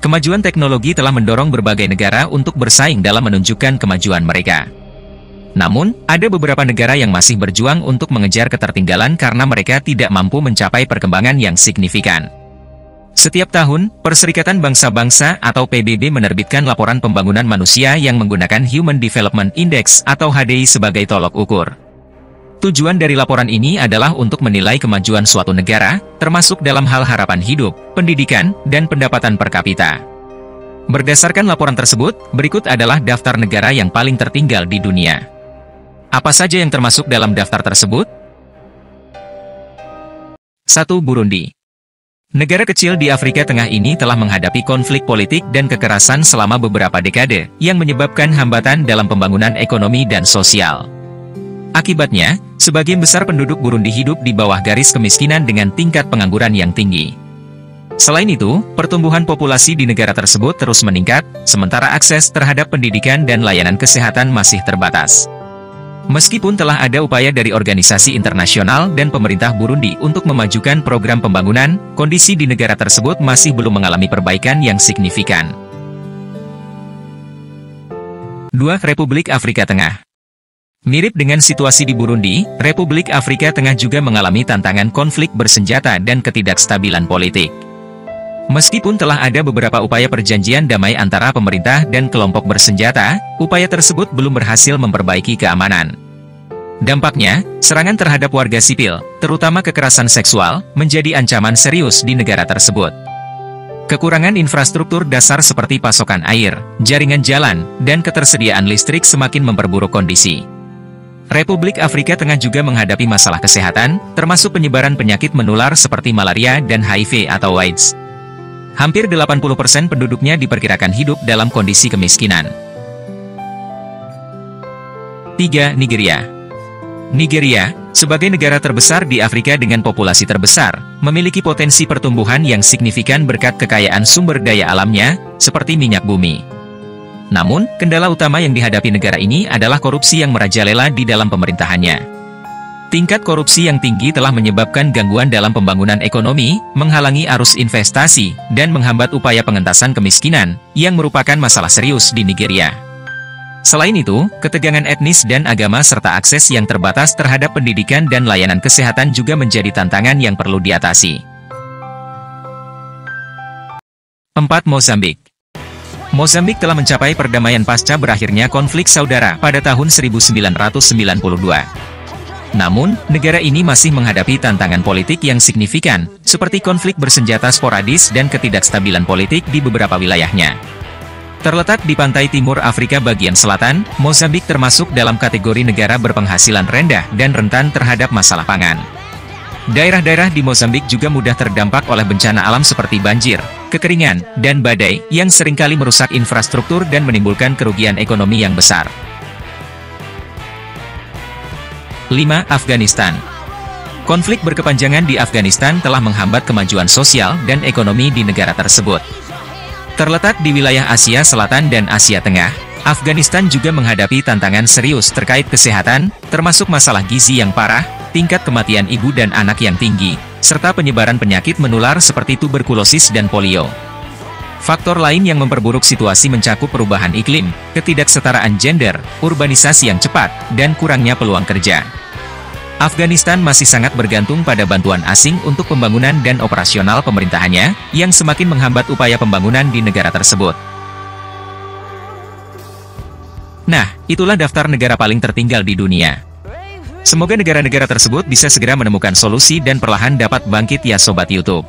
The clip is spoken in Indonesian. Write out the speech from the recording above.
Kemajuan teknologi telah mendorong berbagai negara untuk bersaing dalam menunjukkan kemajuan mereka. Namun, ada beberapa negara yang masih berjuang untuk mengejar ketertinggalan karena mereka tidak mampu mencapai perkembangan yang signifikan. Setiap tahun, Perserikatan Bangsa-Bangsa atau PBB menerbitkan laporan pembangunan manusia yang menggunakan Human Development Index atau HDI sebagai tolok ukur. Tujuan dari laporan ini adalah untuk menilai kemajuan suatu negara, termasuk dalam hal harapan hidup, pendidikan, dan pendapatan per kapita. Berdasarkan laporan tersebut, berikut adalah daftar negara yang paling tertinggal di dunia. Apa saja yang termasuk dalam daftar tersebut? 1. Burundi. Negara kecil di Afrika Tengah ini telah menghadapi konflik politik dan kekerasan selama beberapa dekade, yang menyebabkan hambatan dalam pembangunan ekonomi dan sosial. Akibatnya, sebagian besar penduduk Burundi hidup di bawah garis kemiskinan dengan tingkat pengangguran yang tinggi. Selain itu, pertumbuhan populasi di negara tersebut terus meningkat, sementara akses terhadap pendidikan dan layanan kesehatan masih terbatas. Meskipun telah ada upaya dari organisasi internasional dan pemerintah Burundi untuk memajukan program pembangunan, kondisi di negara tersebut masih belum mengalami perbaikan yang signifikan. 2. Republik Afrika Tengah. Mirip dengan situasi di Burundi, Republik Afrika Tengah juga mengalami tantangan konflik bersenjata dan ketidakstabilan politik. Meskipun telah ada beberapa upaya perjanjian damai antara pemerintah dan kelompok bersenjata, upaya tersebut belum berhasil memperbaiki keamanan. Dampaknya, serangan terhadap warga sipil, terutama kekerasan seksual, menjadi ancaman serius di negara tersebut. Kekurangan infrastruktur dasar seperti pasokan air, jaringan jalan, dan ketersediaan listrik semakin memperburuk kondisi. Republik Afrika Tengah juga menghadapi masalah kesehatan, termasuk penyebaran penyakit menular seperti malaria dan HIV atau AIDS. Hampir 80% penduduknya diperkirakan hidup dalam kondisi kemiskinan. 3. Nigeria. Nigeria, sebagai negara terbesar di Afrika dengan populasi terbesar, memiliki potensi pertumbuhan yang signifikan berkat kekayaan sumber daya alamnya, seperti minyak bumi. Namun, kendala utama yang dihadapi negara ini adalah korupsi yang merajalela di dalam pemerintahannya. Tingkat korupsi yang tinggi telah menyebabkan gangguan dalam pembangunan ekonomi, menghalangi arus investasi, dan menghambat upaya pengentasan kemiskinan, yang merupakan masalah serius di Nigeria. Selain itu, ketegangan etnis dan agama serta akses yang terbatas terhadap pendidikan dan layanan kesehatan juga menjadi tantangan yang perlu diatasi. 4. Mozambik. Mozambik telah mencapai perdamaian pasca berakhirnya konflik saudara pada tahun 1992. Namun, negara ini masih menghadapi tantangan politik yang signifikan, seperti konflik bersenjata sporadis dan ketidakstabilan politik di beberapa wilayahnya. Terletak di pantai timur Afrika bagian selatan, Mozambik termasuk dalam kategori negara berpenghasilan rendah dan rentan terhadap masalah pangan. Daerah-daerah di Mozambik juga mudah terdampak oleh bencana alam seperti banjir, kekeringan, dan badai, yang seringkali merusak infrastruktur dan menimbulkan kerugian ekonomi yang besar. 5. Afghanistan. Konflik berkepanjangan di Afghanistan telah menghambat kemajuan sosial dan ekonomi di negara tersebut. Terletak di wilayah Asia Selatan dan Asia Tengah, Afghanistan juga menghadapi tantangan serius terkait kesehatan, termasuk masalah gizi yang parah, tingkat kematian ibu dan anak yang tinggi, serta penyebaran penyakit menular seperti tuberkulosis dan polio. Faktor lain yang memperburuk situasi mencakup perubahan iklim, ketidaksetaraan gender, urbanisasi yang cepat, dan kurangnya peluang kerja. Afghanistan masih sangat bergantung pada bantuan asing untuk pembangunan dan operasional pemerintahannya, yang semakin menghambat upaya pembangunan di negara tersebut. Nah, itulah daftar negara paling tertinggal di dunia. Semoga negara-negara tersebut bisa segera menemukan solusi dan perlahan dapat bangkit ya Sobat YouTube.